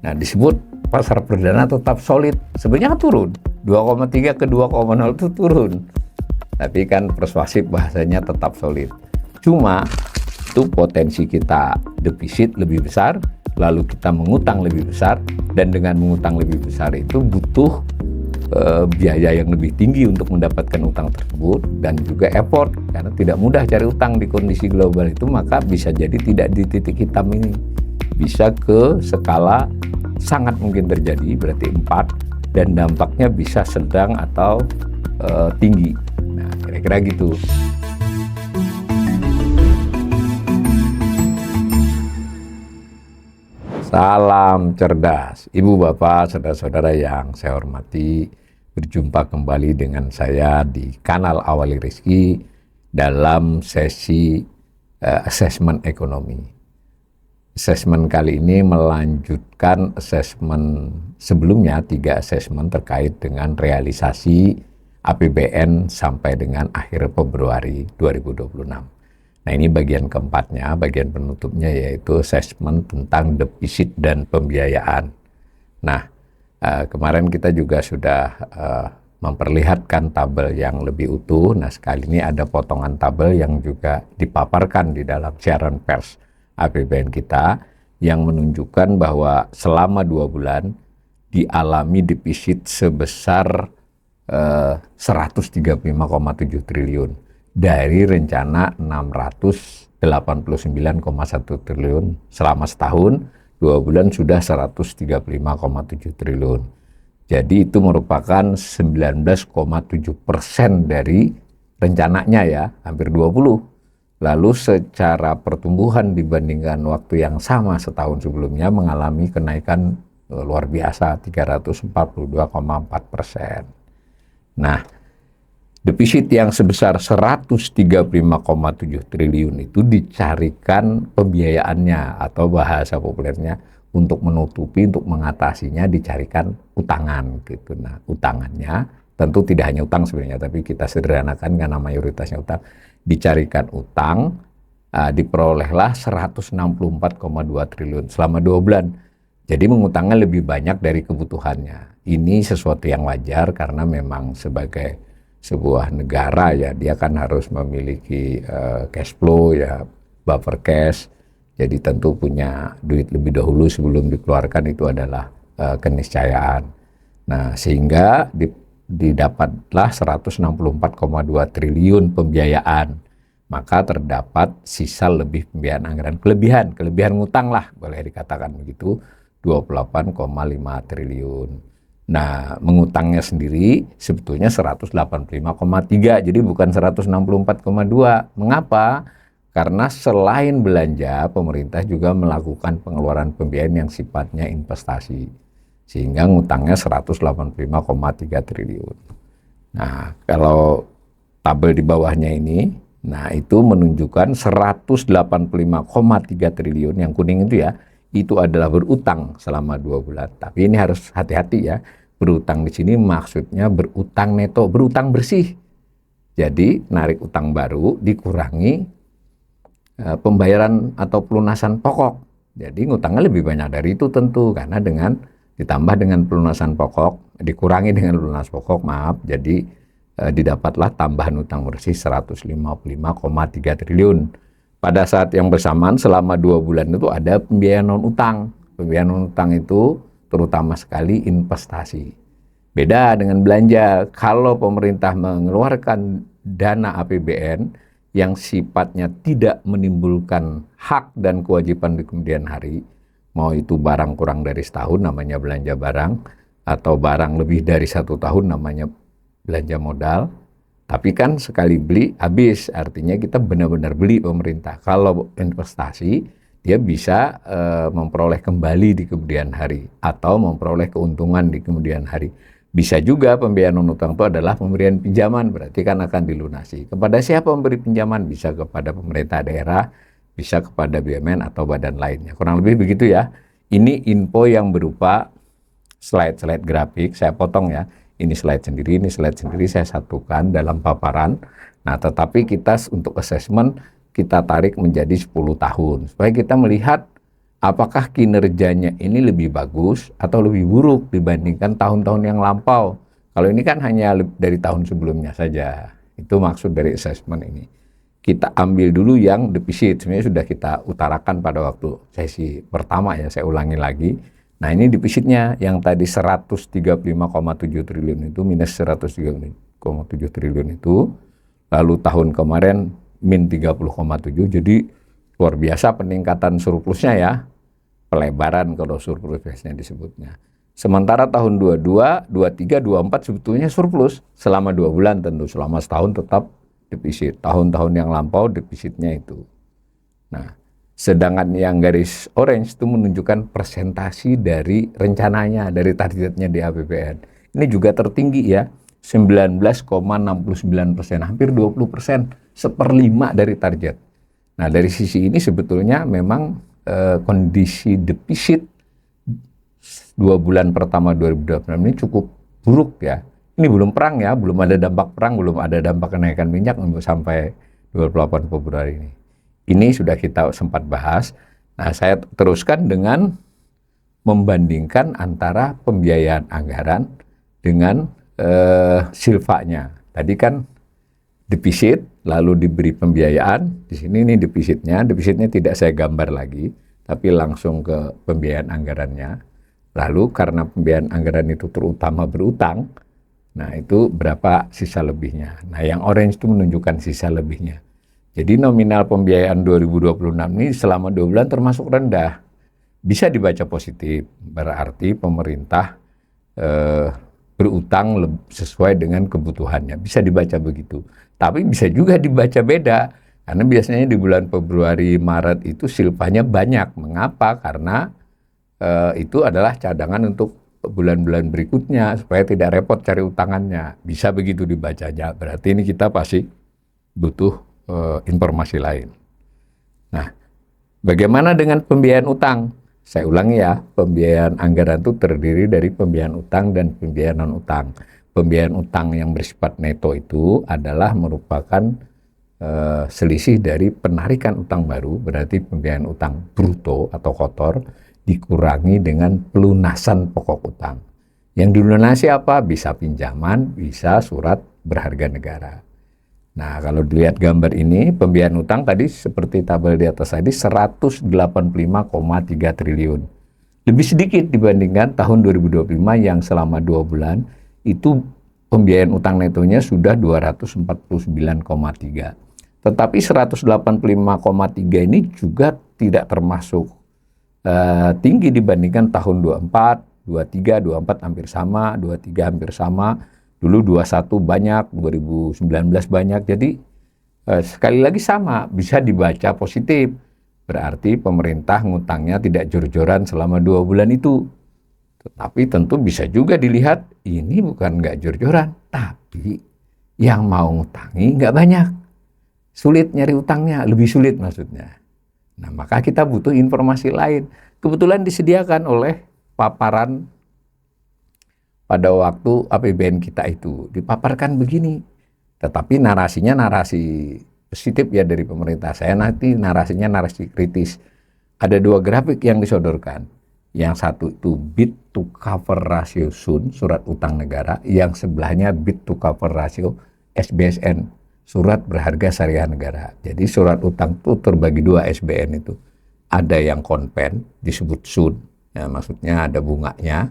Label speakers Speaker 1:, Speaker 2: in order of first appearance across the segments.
Speaker 1: Nah, disebut pasar perdana tetap solid. Sebenarnya turun, 2,3 ke 2,0 itu turun. Tapi kan persuasif bahasanya tetap solid. Cuma itu potensi kita defisit lebih besar, lalu kita mengutang lebih besar, dan dengan mengutang lebih besar itu butuh biaya yang lebih tinggi untuk mendapatkan utang tersebut, dan juga effort, karena tidak mudah cari utang di kondisi global itu. Maka bisa jadi tidak di titik hitam ini, bisa ke skala sangat mungkin terjadi, berarti 4, dan dampaknya bisa sedang atau tinggi. Nah, kira-kira gitu. Salam cerdas, Ibu, Bapak, saudara-saudara yang saya hormati. Berjumpa kembali dengan saya di kanal Awali Rizki dalam sesi asesmen ekonomi. Asesmen kali ini melanjutkan asesmen sebelumnya, 3 asesmen terkait dengan realisasi APBN sampai dengan akhir Februari 2026. Nah, ini bagian keempatnya, bagian penutupnya, yaitu asesmen tentang defisit dan pembiayaan. Nah, kemarin kita juga sudah memperlihatkan tabel yang lebih utuh. Nah, sekali ini ada potongan tabel yang juga dipaparkan di dalam siaran pers APBN kita, yang menunjukkan bahwa selama 2 bulan dialami defisit sebesar 135,7 triliun. Dari rencana 689,1 triliun selama setahun, 2 bulan sudah 135,7 triliun. Jadi itu merupakan 19,7% dari rencananya, ya, hampir 20. Lalu secara pertumbuhan dibandingkan waktu yang sama setahun sebelumnya mengalami kenaikan luar biasa, 342,4%. Nah, defisit yang sebesar 135,7 triliun itu dicarikan pembiayaannya, atau bahasa populernya untuk menutupi, untuk mengatasinya dicarikan utangan gitu. Nah, utangannya tentu tidak hanya utang sebenarnya, tapi kita sederhanakan karena mayoritasnya utang. Dicarikan utang, diperolehlah 164,2 triliun selama 2 bulan. Jadi mengutangnya lebih banyak dari kebutuhannya. Ini sesuatu yang wajar karena memang sebagai sebuah negara, ya, dia kan harus memiliki cash flow, ya, buffer cash. Jadi tentu punya duit lebih dahulu sebelum dikeluarkan, itu adalah keniscayaan. Nah, sehingga didapatlah 164,2 triliun pembiayaan. Maka terdapat sisa lebih pembiayaan anggaran, kelebihan ngutang lah, boleh dikatakan begitu, 28,5 triliun. Nah, mengutangnya sendiri sebetulnya 185,3, jadi bukan 164,2. Mengapa? Karena selain belanja, pemerintah juga melakukan pengeluaran pembiayaan yang sifatnya investasi, sehingga ngutangnya 185,3 triliun. Nah, kalau tabel di bawahnya ini, nah itu menunjukkan 185,3 triliun yang kuning itu, ya, itu adalah berutang selama 2 bulan. Tapi ini harus hati-hati, ya. Berutang di sini maksudnya berutang neto, berutang bersih. Jadi narik utang baru dikurangi pembayaran atau pelunasan pokok. Jadi ngutangnya lebih banyak dari itu tentu, karena dengan ditambah dengan pelunasan pokok, dikurangi dengan pelunasan pokok, jadi didapatlah tambahan utang bersih 155,3 triliun. Pada saat yang bersamaan selama 2 bulan itu ada pembiayaan non-utang. Pembiayaan non-utang itu terutama sekali investasi. Beda dengan belanja. Kalau pemerintah mengeluarkan dana APBN yang sifatnya tidak menimbulkan hak dan kewajiban di kemudian hari, mau itu barang kurang dari setahun namanya belanja barang, atau barang lebih dari 1 tahun namanya belanja modal. Tapi kan sekali beli habis, artinya kita benar-benar beli pemerintah. Kalau investasi, dia bisa memperoleh kembali di kemudian hari, atau memperoleh keuntungan di kemudian hari. Bisa juga pembiayaan non-utang itu adalah pemberian pinjaman, berarti kan akan dilunasi. Kepada siapa memberi pinjaman? Bisa kepada pemerintah daerah, bisa kepada BUMN atau badan lainnya. Kurang lebih begitu, ya. Ini info yang berupa slide-slide grafik, saya potong, ya. Ini slide sendiri, saya satukan dalam paparan. Nah, tetapi kita untuk assessment kita tarik menjadi 10 tahun supaya kita melihat apakah kinerjanya ini lebih bagus atau lebih buruk dibandingkan tahun-tahun yang lampau. Kalau ini kan hanya dari tahun sebelumnya saja. Itu maksud dari assessment ini. Kita ambil dulu yang defisit, sebenarnya sudah kita utarakan pada waktu sesi pertama ya, saya ulangi lagi. Nah ini defisitnya yang tadi 135,7 triliun itu minus 135,7 triliun itu, lalu tahun kemarin min 30,7, jadi luar biasa peningkatan surplusnya ya, pelebaran kalau surplusnya disebutnya. Sementara tahun 22, 23, 24 sebetulnya surplus selama 2 bulan tentu, selama setahun tetap defisit. Tahun-tahun yang lampau defisitnya itu. Nah, sedangkan yang garis orange itu menunjukkan presentasi dari rencananya, dari targetnya di APBN. Ini juga tertinggi ya, 19,69%, hampir 20%, seperlima dari target. Nah, dari sisi ini sebetulnya memang kondisi defisit 2 bulan pertama 2026 ini cukup buruk ya. Ini belum perang ya, belum ada dampak perang, belum ada dampak kenaikan minyak sampai 28 Februari ini. Ini sudah kita sempat bahas. Nah, saya teruskan dengan membandingkan antara pembiayaan anggaran dengan silfanya. Tadi kan defisit, lalu diberi pembiayaan. Di sini nih defisitnya. Defisitnya tidak saya gambar lagi, tapi langsung ke pembiayaan anggarannya. Lalu karena pembiayaan anggaran itu terutama berutang, nah itu berapa sisa lebihnya. Nah yang orange itu menunjukkan sisa lebihnya. Jadi nominal pembiayaan 2026 ini selama 2 bulan termasuk rendah. Bisa dibaca positif, berarti pemerintah berutang sesuai dengan kebutuhannya. Bisa dibaca begitu. Tapi bisa juga dibaca beda. Karena biasanya di bulan Februari, Maret itu silpanya banyak. Mengapa? Karena itu adalah cadangan untuk bulan-bulan berikutnya supaya tidak repot cari utangannya. Bisa begitu dibacanya. Berarti ini kita pasti butuh informasi lain. Nah, bagaimana dengan pembiayaan utang? Saya ulangi ya, pembiayaan anggaran itu terdiri dari pembiayaan utang dan pembiayaan non-utang. Pembiayaan utang yang bersifat neto itu adalah merupakan selisih dari penarikan utang baru, berarti pembiayaan utang bruto atau kotor, dikurangi dengan pelunasan pokok utang. Yang dilunasi apa? Bisa pinjaman, bisa surat berharga negara. Nah, kalau dilihat gambar ini, pembiayaan utang tadi seperti tabel di atas tadi 185,3 triliun. Lebih sedikit dibandingkan tahun 2025 yang selama 2 bulan itu pembiayaan utang netonya sudah 249,3. Tetapi 185,3 ini juga tidak termasuk tinggi dibandingkan tahun 24, 23, 24 hampir sama, 23 hampir sama, dulu 21 banyak, 2019 banyak. Jadi sekali lagi sama, bisa dibaca positif. Berarti pemerintah ngutangnya tidak jor-joran selama 2 bulan itu. Tetapi tentu bisa juga dilihat, ini bukan nggak jor-joran, tapi yang mau ngutangi nggak banyak. Sulit nyari utangnya, lebih sulit maksudnya. Nah, maka kita butuh informasi lain. Kebetulan disediakan oleh paparan pada waktu APBN kita itu. Dipaparkan begini. Tetapi narasinya narasi positif ya dari pemerintah. Saya nanti narasinya narasi kritis. Ada 2 grafik yang disodorkan. Yang satu itu bid to cover ratio SUN, surat utang negara. Yang sebelahnya bid to cover ratio SBSN, surat berharga syariah negara. Jadi surat utang itu terbagi 2 SBN itu. Ada yang konven, disebut SUN, ya, maksudnya ada bunganya.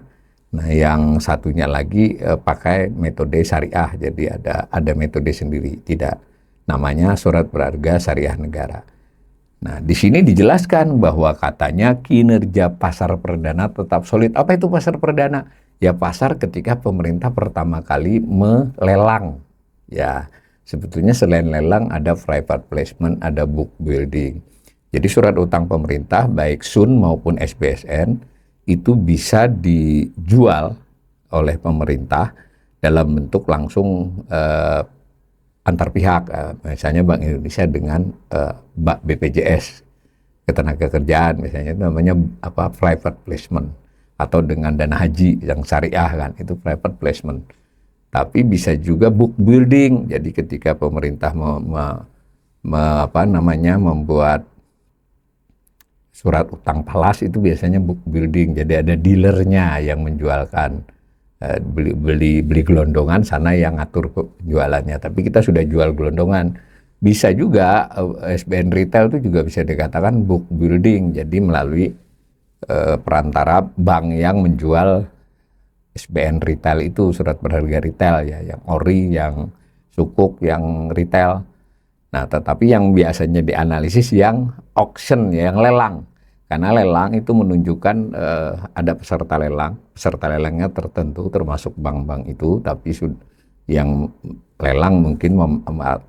Speaker 1: Nah yang satunya lagi pakai metode syariah, jadi ada metode sendiri, tidak namanya surat berharga syariah negara. Nah di sini dijelaskan bahwa katanya kinerja pasar perdana tetap solid. Apa itu pasar perdana? Ya pasar ketika pemerintah pertama kali melelang, ya. Sebetulnya selain lelang ada private placement, ada book building. Jadi surat utang pemerintah baik SUN maupun SBSN itu bisa dijual oleh pemerintah dalam bentuk langsung antar pihak. Misalnya Bank Indonesia dengan BPJS Ketenagakerjaan misalnya, itu namanya private placement, atau dengan dana haji yang syariah kan, itu private placement. Tapi bisa juga book building. Jadi ketika pemerintah membuat surat utang falas itu biasanya book building, jadi ada dealernya yang menjualkan, beli gelondongan, sana yang ngatur penjualannya. Tapi kita sudah jual gelondongan. Bisa juga SBN retail itu juga bisa dikatakan book building, jadi melalui perantara bank yang menjual SBN retail itu, surat berharga retail ya, yang ori, yang sukuk, yang retail. Nah, tetapi yang biasanya dianalisis yang auction, ya, yang lelang. Karena lelang itu menunjukkan ada peserta lelangnya tertentu, termasuk bank-bank itu, tapi yang lelang mungkin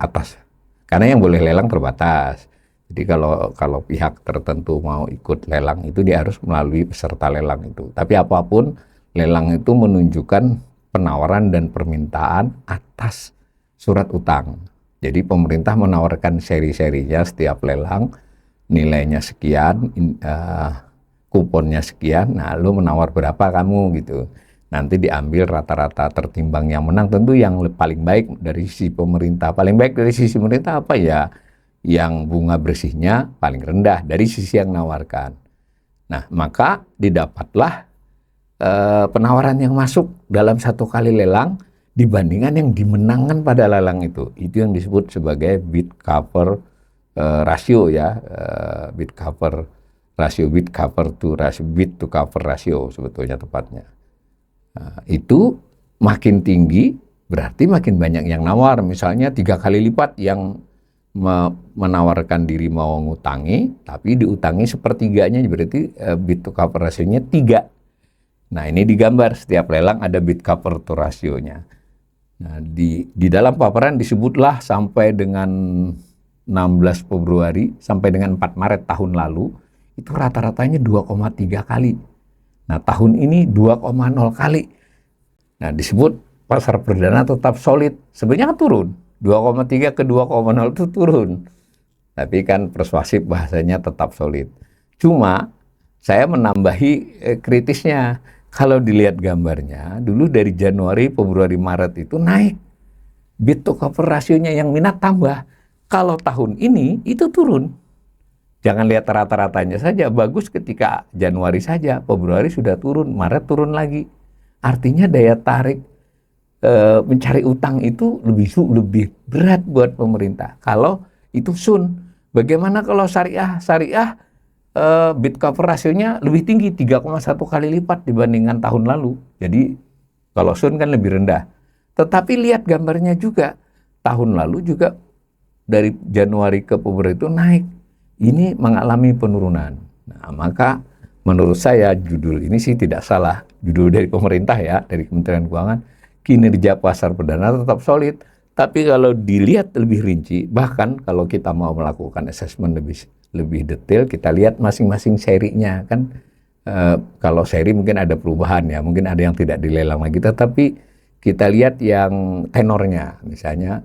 Speaker 1: atas, karena yang boleh lelang terbatas. Jadi kalau pihak tertentu mau ikut lelang itu dia harus melalui peserta lelang itu. Tapi apapun, lelang itu menunjukkan penawaran dan permintaan atas surat utang. Jadi pemerintah menawarkan seri-serinya setiap lelang, nilainya sekian, kuponnya sekian, nah lu menawar berapa kamu gitu. Nanti diambil rata-rata tertimbang yang menang, tentu yang paling baik dari sisi pemerintah. Paling baik dari sisi pemerintah apa ya? Yang bunga bersihnya paling rendah dari sisi yang nawarkan. Nah, maka didapatlah penawaran yang masuk dalam satu kali lelang dibandingkan yang dimenangkan pada lelang itu. Itu yang disebut sebagai bid cover ratio ya, bid cover ratio, bid to cover ratio sebetulnya tepatnya. Itu makin tinggi berarti makin banyak yang nawar. Misalnya 3 kali lipat yang menawarkan diri mau ngutangi, tapi diutangi sepertiganya, berarti bid to cover ratio-nya 3. Nah, ini digambar, setiap lelang ada bid cover to ratio-nya. Nah, di dalam paparan disebutlah sampai dengan 16 Februari sampai dengan 4 Maret tahun lalu itu rata-ratanya 2,3 kali. Nah, tahun ini 2,0 kali. Nah, disebut pasar perdana tetap solid. Sebenarnya kan turun. 2,3 ke 2,0 itu turun. Tapi kan persuasif bahasanya tetap solid. Cuma saya menambahi kritisnya. Kalau dilihat gambarnya, dulu dari Januari, Februari, Maret itu naik. Bid to cover rasionya yang minat tambah. Kalau tahun ini itu turun. Jangan lihat rata-ratanya saja. Bagus ketika Januari saja, Februari sudah turun, Maret turun lagi. Artinya daya tarik mencari utang itu lebih berat buat pemerintah. Kalau itu sun, bagaimana kalau syariah bid cover rasionya lebih tinggi, 3,1 kali lipat dibandingkan tahun lalu. Jadi kalau sun kan lebih rendah. Tetapi lihat gambarnya juga, tahun lalu juga dari Januari ke Februari itu naik. Ini mengalami penurunan. Nah, maka menurut saya judul ini sih tidak salah. Judul dari pemerintah ya, dari Kementerian Keuangan, kinerja pasar perdana tetap solid. Tapi kalau dilihat lebih rinci, bahkan kalau kita mau melakukan assessment lebih detail, kita lihat masing-masing serinya kan. Kalau seri mungkin ada perubahan ya, mungkin ada yang tidak dilelang lagi, tetapi kita lihat yang tenornya, misalnya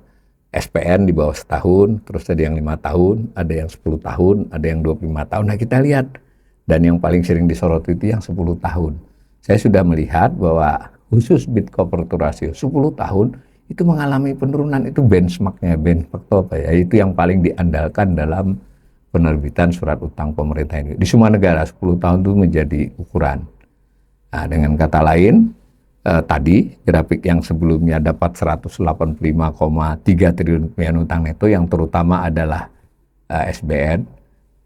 Speaker 1: SPN di bawah setahun, terus ada yang 5 tahun, ada yang 10 tahun, ada yang 25 tahun. Nah, kita lihat, dan yang paling sering disorot itu yang 10 tahun. Saya sudah melihat bahwa khusus bid cover to ratio 10 tahun itu mengalami penurunan. Itu benchmark-nya. Benchmark itu apa ya? Itu yang paling diandalkan dalam penerbitan surat utang pemerintah ini. Di semua negara 10 tahun itu menjadi ukuran. Nah, dengan kata lain, tadi grafik yang sebelumnya dapat 185,3 triliun rupiah utang neto, yang terutama adalah SBN.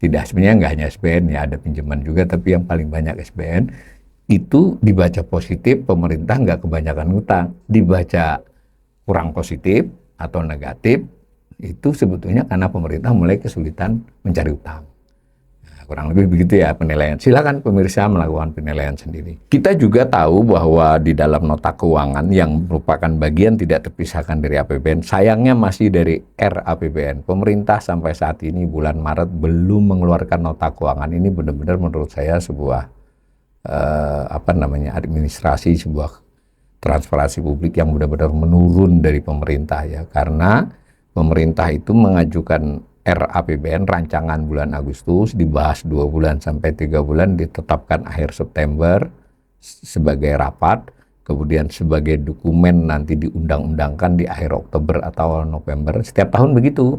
Speaker 1: Tidak, sebenarnya nggak hanya SBN ya, ada pinjaman juga, tapi yang paling banyak SBN. Itu dibaca positif, pemerintah nggak kebanyakan utang. Dibaca kurang positif atau negatif, itu sebetulnya karena pemerintah mulai kesulitan mencari utang. Nah, kurang lebih begitu ya penilaian. Silakan pemirsa melakukan penilaian sendiri. Kita juga tahu bahwa di dalam nota keuangan yang merupakan bagian tidak terpisahkan dari APBN, sayangnya masih dari RAPBN. Pemerintah sampai saat ini bulan Maret belum mengeluarkan nota keuangan. Ini benar-benar menurut saya sebuah administrasi, sebuah transparansi publik yang benar-benar menurun dari pemerintah ya, karena pemerintah itu mengajukan RAPBN rancangan bulan Agustus, dibahas 2 bulan sampai 3 bulan, ditetapkan akhir September sebagai rapat, kemudian sebagai dokumen nanti diundang-undangkan di akhir Oktober atau November. Setiap tahun begitu.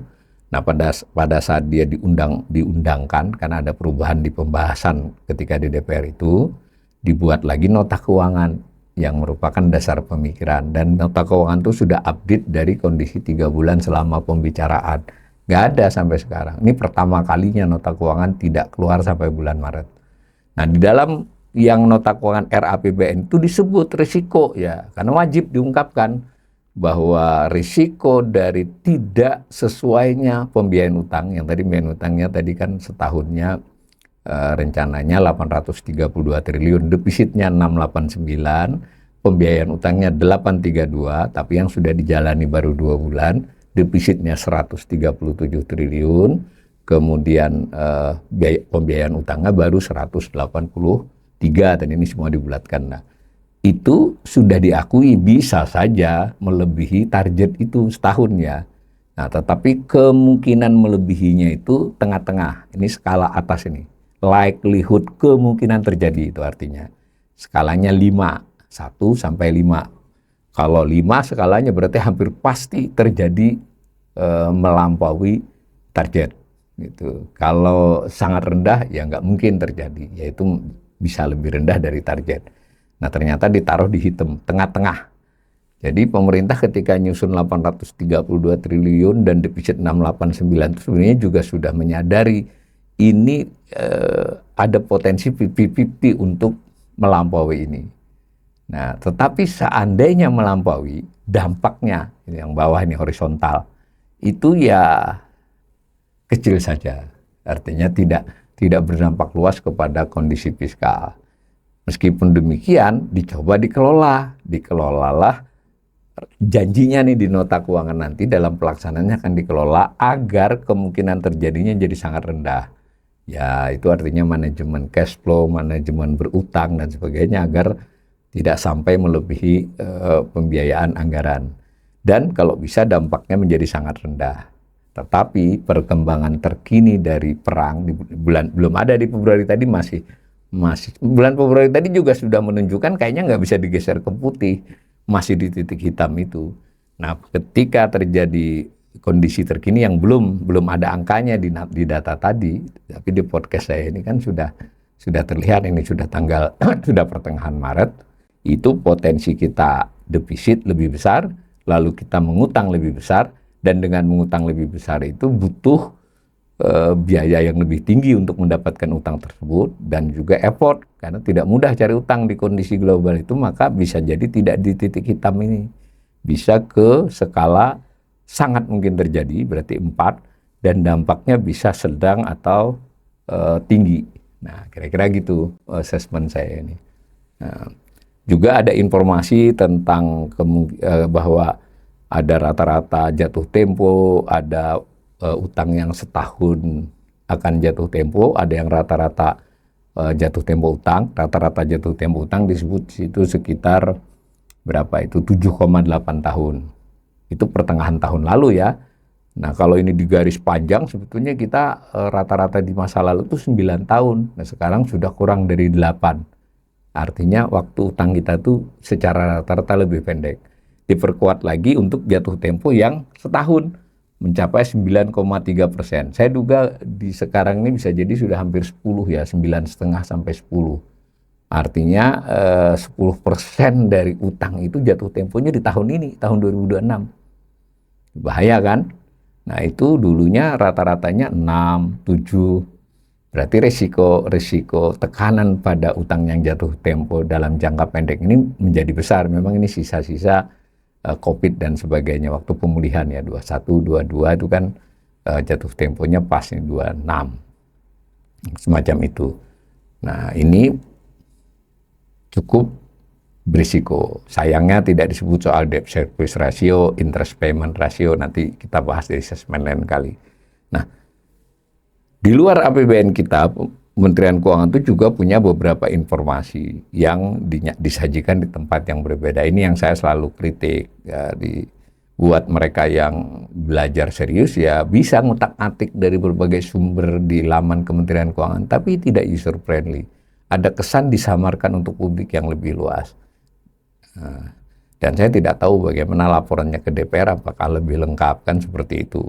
Speaker 1: Nah, pada saat dia diundangkan karena ada perubahan di pembahasan ketika di DPR itu, dibuat lagi nota keuangan yang merupakan dasar pemikiran, dan nota keuangan itu sudah update dari kondisi 3 bulan selama pembicaraan. Nggak ada sampai sekarang. Ini pertama kalinya nota keuangan tidak keluar sampai bulan Maret. Nah, di dalam yang nota keuangan RAPBN itu disebut risiko ya, karena wajib diungkapkan bahwa risiko dari tidak sesuainya pembiayaan utang, yang tadi pembiayaan utangnya tadi kan setahunnya rencananya 832 triliun, defisitnya 689, pembiayaan utangnya 832, tapi yang sudah dijalani baru 2 bulan, defisitnya 137 triliun, kemudian pembiayaan utangnya baru 183, dan ini semua dibulatkan. Nah, itu sudah diakui bisa saja melebihi target itu setahun ya. Nah, tetapi kemungkinan melebihinya itu tengah-tengah. Ini skala atas ini. Likelihood kemungkinan terjadi, itu artinya. Skalanya 5, 1 sampai 5. Kalau 5 skalanya berarti hampir pasti terjadi melampaui target. Gitu. Kalau sangat rendah ya nggak mungkin terjadi, yaitu bisa lebih rendah dari target. Nah, ternyata ditaruh di hitam, tengah-tengah. Jadi pemerintah ketika nyusun 832 triliun dan defisit 689 itu sebenarnya juga sudah menyadari ini ada potensi 50-50 untuk melampaui ini. Nah, tetapi seandainya melampaui, dampaknya, yang bawah ini horizontal, itu ya kecil saja. Artinya tidak berdampak luas kepada kondisi fiskal. Meskipun demikian, dicoba dikelolalah janjinya nih di nota keuangan nanti dalam pelaksanaannya akan dikelola agar kemungkinan terjadinya jadi sangat rendah. Ya, itu artinya manajemen cash flow, manajemen berutang dan sebagainya agar tidak sampai melebihi pembiayaan anggaran. Dan kalau bisa dampaknya menjadi sangat rendah. Tetapi perkembangan terkini dari perang di bulan, belum ada di Februari tadi, masih bulan Februari tadi juga sudah menunjukkan kayaknya nggak bisa digeser ke putih, masih di titik hitam itu. Nah, ketika terjadi kondisi terkini yang belum ada angkanya di data tadi, tapi di podcast saya ini kan sudah terlihat, ini sudah tanggal sudah pertengahan Maret, itu potensi kita defisit lebih besar, lalu kita mengutang lebih besar, dan dengan mengutang lebih besar itu butuh biaya yang lebih tinggi untuk mendapatkan utang tersebut, dan juga effort, karena tidak mudah cari utang di kondisi global itu. Maka bisa jadi tidak di titik hitam ini, bisa ke skala sangat mungkin terjadi, berarti 4, dan dampaknya bisa sedang atau tinggi. Nah, kira-kira gitu assessment saya ini. Nah, juga ada informasi tentang bahwa ada rata-rata jatuh tempo, ada utang yang setahun akan jatuh tempo, ada yang rata-rata jatuh tempo utang. Rata-rata jatuh tempo utang disebut situ sekitar berapa itu, 7,8 tahun. Itu pertengahan tahun lalu ya. Nah, kalau ini digaris panjang, sebetulnya kita rata-rata di masa lalu itu 9 tahun. Nah, sekarang sudah kurang dari 8. Artinya waktu utang kita tuh secara rata-rata lebih pendek. Diperkuat lagi untuk jatuh tempo yang setahun, mencapai 9,3%. Saya duga di sekarang ini bisa jadi sudah hampir 10 ya, 9,5 sampai 10. Artinya 10% dari utang itu jatuh temponya di tahun ini, tahun 2026. Bahaya kan? Nah, itu dulunya rata-ratanya 6, 7. Berarti resiko tekanan pada utang yang jatuh tempo dalam jangka pendek ini menjadi besar. Memang ini sisa-sisa COVID dan sebagainya, waktu pemulihan ya, 21, 22 itu kan jatuh temponya pas nih 26, semacam itu. Nah, ini cukup berisiko. Sayangnya tidak disebut soal debt service ratio, interest payment ratio, nanti kita bahas di assessment lain kali. Nah, di luar APBN kita, Kementerian Keuangan itu juga punya beberapa informasi yang disajikan di tempat yang berbeda. Ini yang saya selalu kritik ya, buat mereka yang belajar serius ya bisa ngutak-atik dari berbagai sumber di laman Kementerian Keuangan, tapi tidak user friendly. Ada kesan disamarkan untuk publik yang lebih luas. Dan saya tidak tahu bagaimana laporannya ke DPR, apakah lebih lengkap kan seperti itu.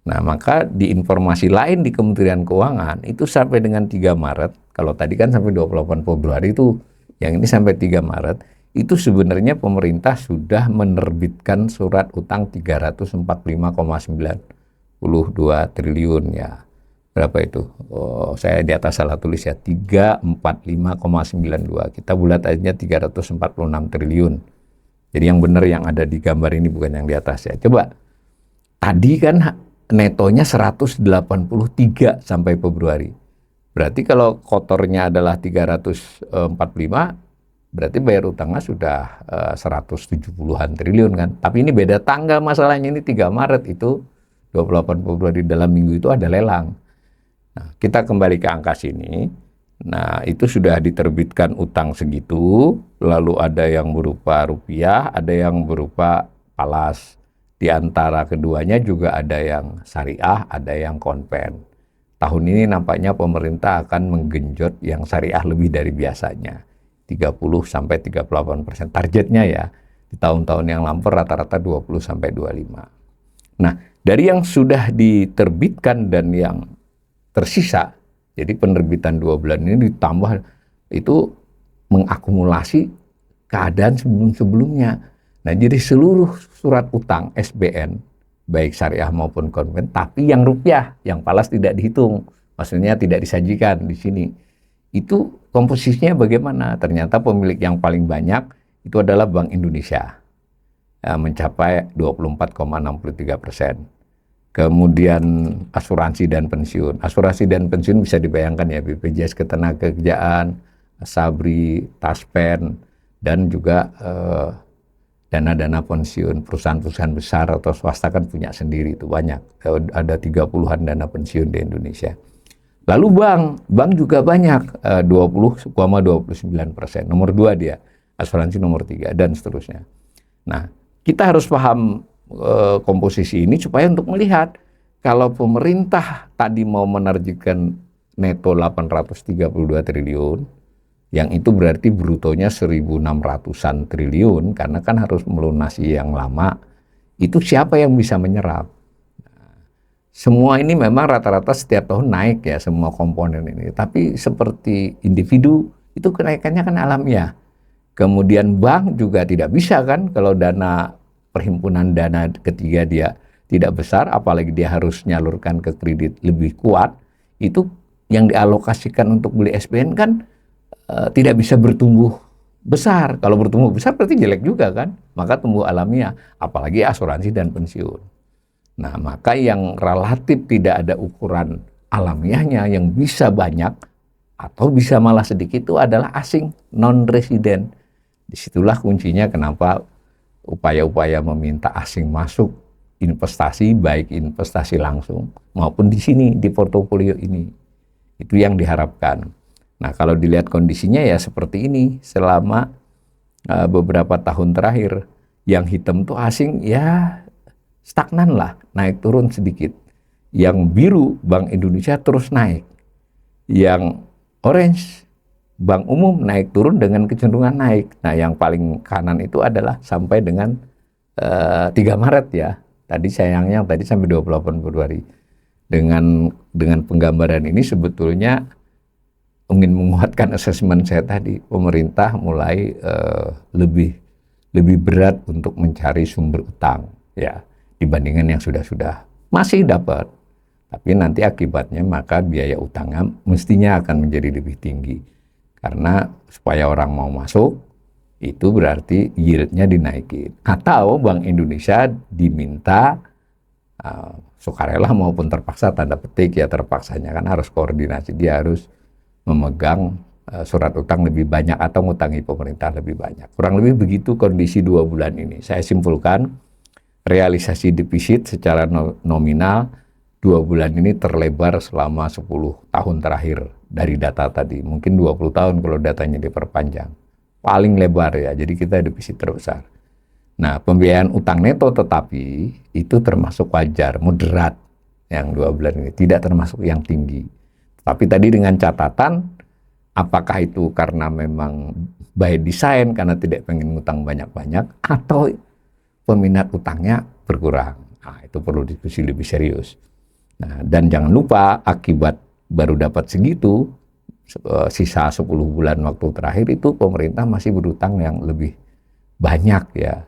Speaker 1: Nah, maka di informasi lain di Kementerian Keuangan itu sampai dengan 3 Maret, kalau tadi kan sampai 28 Februari itu, yang ini sampai 3 Maret, itu sebenarnya pemerintah sudah menerbitkan surat utang 345,92 triliun ya. Berapa itu? Oh, saya di atas salah tulis ya, 345,92. Kita bulat aja 346 triliun. Jadi yang benar yang ada di gambar ini bukan yang di atas ya. Coba, tadi kan netonya 183 sampai Februari. Berarti kalau kotornya adalah 345, berarti bayar utangnya sudah 170-an triliun kan. Tapi ini beda tanggal masalahnya, ini 3 Maret itu 28 Februari dalam minggu itu ada lelang. Nah, kita kembali ke angka sini. Nah, itu sudah diterbitkan utang segitu, lalu ada yang berupa rupiah, ada yang berupa falas. Di antara keduanya juga ada yang syariah, ada yang konven. Tahun ini nampaknya pemerintah akan menggenjot yang syariah lebih dari biasanya. 30-38%. Targetnya ya, di tahun-tahun yang lampau rata-rata 20-25. Nah, dari yang sudah diterbitkan dan yang tersisa, jadi penerbitan 2 bulan ini ditambah, itu mengakumulasi keadaan sebelum-sebelumnya. Nah, jadi seluruh surat utang SBN, baik syariah maupun konven, tapi yang rupiah, yang falas tidak dihitung, maksudnya tidak disajikan di sini. Itu komposisinya bagaimana? Ternyata pemilik yang paling banyak itu adalah Bank Indonesia, mencapai 24,63%. Kemudian asuransi dan pensiun. Asuransi dan pensiun bisa dibayangkan ya, BPJS Ketenagakerjaan, Sabri, Taspen, dan juga dana-dana pensiun. Perusahaan-perusahaan besar atau swasta kan punya sendiri, itu banyak. Ada 30-an dana pensiun di Indonesia. Lalu bank juga banyak, 20,29%. Nomor 2 dia, asuransi nomor 3, dan seterusnya. Nah, kita harus paham komposisi ini supaya untuk melihat kalau pemerintah tadi mau menerbitkan neto 832 triliun, yang itu berarti brutonya 1.600-an triliun, karena kan harus melunasi yang lama, itu siapa yang bisa menyerap? Semua ini memang rata-rata setiap tahun naik ya, semua komponen ini, tapi seperti individu itu kenaikannya kan alamiah. Kemudian bank juga tidak bisa kan, kalau dana perhimpunan dana ketiga dia tidak besar, apalagi dia harus nyalurkan ke kredit lebih kuat, itu yang dialokasikan untuk beli SBN kan tidak bisa bertumbuh besar. Kalau bertumbuh besar berarti jelek juga kan, maka tumbuh alamiah, apalagi asuransi dan pensiun. Nah, maka yang relatif tidak ada ukuran alamiahnya, yang bisa banyak atau bisa malah sedikit, itu adalah asing, non-resident. Disitulah kuncinya kenapa upaya-upaya meminta asing masuk investasi, baik investasi langsung maupun di sini, di portofolio ini. Itu yang diharapkan. Nah, kalau dilihat kondisinya ya seperti ini selama beberapa tahun terakhir. Yang hitam tuh asing ya stagnan lah, naik turun sedikit. Yang biru, Bank Indonesia terus naik. Yang orange, Bank Umum naik turun dengan kecenderungan naik. Nah, yang paling kanan itu adalah sampai dengan 3 Maret ya. Tadi sayangnya tadi sampai 28 Februari. Dengan penggambaran ini sebetulnya ingin menguatkan asesmen saya tadi. Pemerintah mulai lebih berat untuk mencari sumber utang ya, dibandingkan yang sudah masih dapat. Tapi nanti akibatnya maka biaya utangnya mestinya akan menjadi lebih tinggi. Karena supaya orang mau masuk, itu berarti yield-nya dinaikin. Atau Bank Indonesia diminta sukarela maupun terpaksa, tanda petik ya, terpaksanya kan harus koordinasi. Dia harus memegang surat utang lebih banyak atau ngutangi pemerintah lebih banyak. Kurang lebih begitu kondisi 2 bulan ini. Saya simpulkan, realisasi defisit secara nominal 2 bulan ini terlebar selama 10 tahun terakhir dari data tadi. Mungkin 20 tahun kalau datanya diperpanjang. Paling lebar ya, jadi kita defisit terbesar. Nah, pembiayaan utang neto tetapi itu termasuk wajar, moderat yang 2 bulan ini. Tidak termasuk yang tinggi. Tapi tadi dengan catatan, apakah itu karena memang by design, karena tidak pengen ngutang banyak-banyak, atau peminat utangnya berkurang. Nah, itu perlu diskusi lebih serius. Nah, dan jangan lupa akibat baru dapat segitu, sisa 10 bulan waktu terakhir itu pemerintah masih berutang yang lebih banyak ya.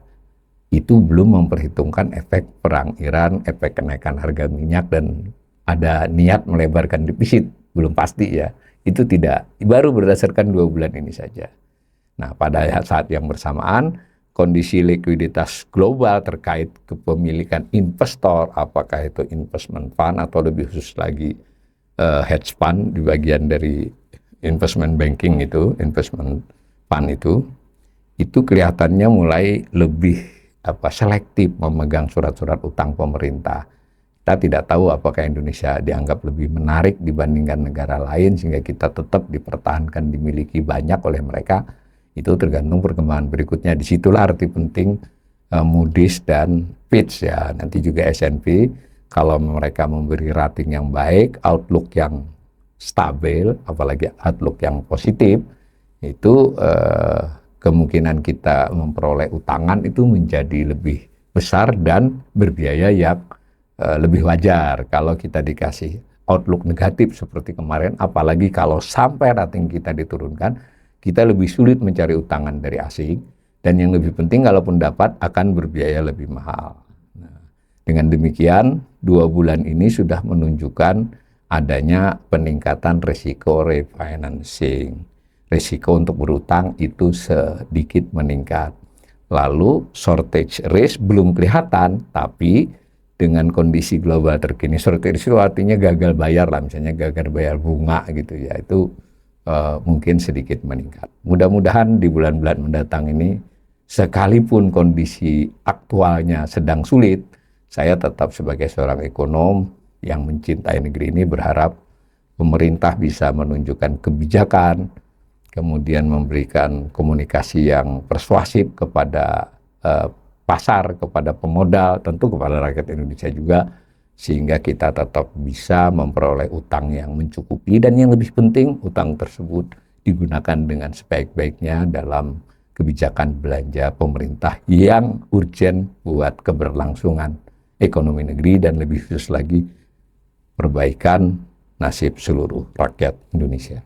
Speaker 1: Itu belum memperhitungkan efek perang Iran, efek kenaikan harga minyak, dan ada niat melebarkan defisit, belum pasti ya. Itu tidak, baru berdasarkan 2 bulan ini saja. Nah, pada saat yang bersamaan, kondisi likuiditas global terkait kepemilikan investor, apakah itu investment fund atau lebih khusus lagi hedge fund di bagian dari investment banking itu, investment fund itu kelihatannya mulai lebih selektif memegang surat-surat utang pemerintah. Kita tidak tahu apakah Indonesia dianggap lebih menarik dibandingkan negara lain sehingga kita tetap dipertahankan dimiliki banyak oleh mereka. Itu tergantung perkembangan berikutnya. Disitulah arti penting Moody's dan Fitch ya. Nanti juga S&P, kalau mereka memberi rating yang baik, outlook yang stabil, apalagi outlook yang positif, itu kemungkinan kita memperoleh utangan itu menjadi lebih besar dan berbiaya yang lebih wajar. Kalau kita dikasih outlook negatif seperti kemarin, apalagi kalau sampai rating kita diturunkan, kita lebih sulit mencari utangan dari asing, dan yang lebih penting kalaupun dapat akan berbiaya lebih mahal. Nah, dengan demikian 2 bulan ini sudah menunjukkan adanya peningkatan risiko refinancing. Risiko untuk berutang itu sedikit meningkat. Lalu shortage risk belum kelihatan, tapi dengan kondisi global terkini, shortage risk itu artinya gagal bayar lah, misalnya gagal bayar bunga gitu ya, itu mungkin sedikit meningkat. Mudah-mudahan di bulan-bulan mendatang ini, sekalipun kondisi aktualnya sedang sulit, saya tetap sebagai seorang ekonom yang mencintai negeri ini berharap pemerintah bisa menunjukkan kebijakan, kemudian memberikan komunikasi yang persuasif kepada pasar, kepada pemodal, tentu kepada rakyat Indonesia juga, sehingga kita tetap bisa memperoleh utang yang mencukupi, dan yang lebih penting utang tersebut digunakan dengan sebaik-baiknya dalam kebijakan belanja pemerintah yang urgen buat keberlangsungan ekonomi negeri dan lebih khusus lagi perbaikan nasib seluruh rakyat Indonesia.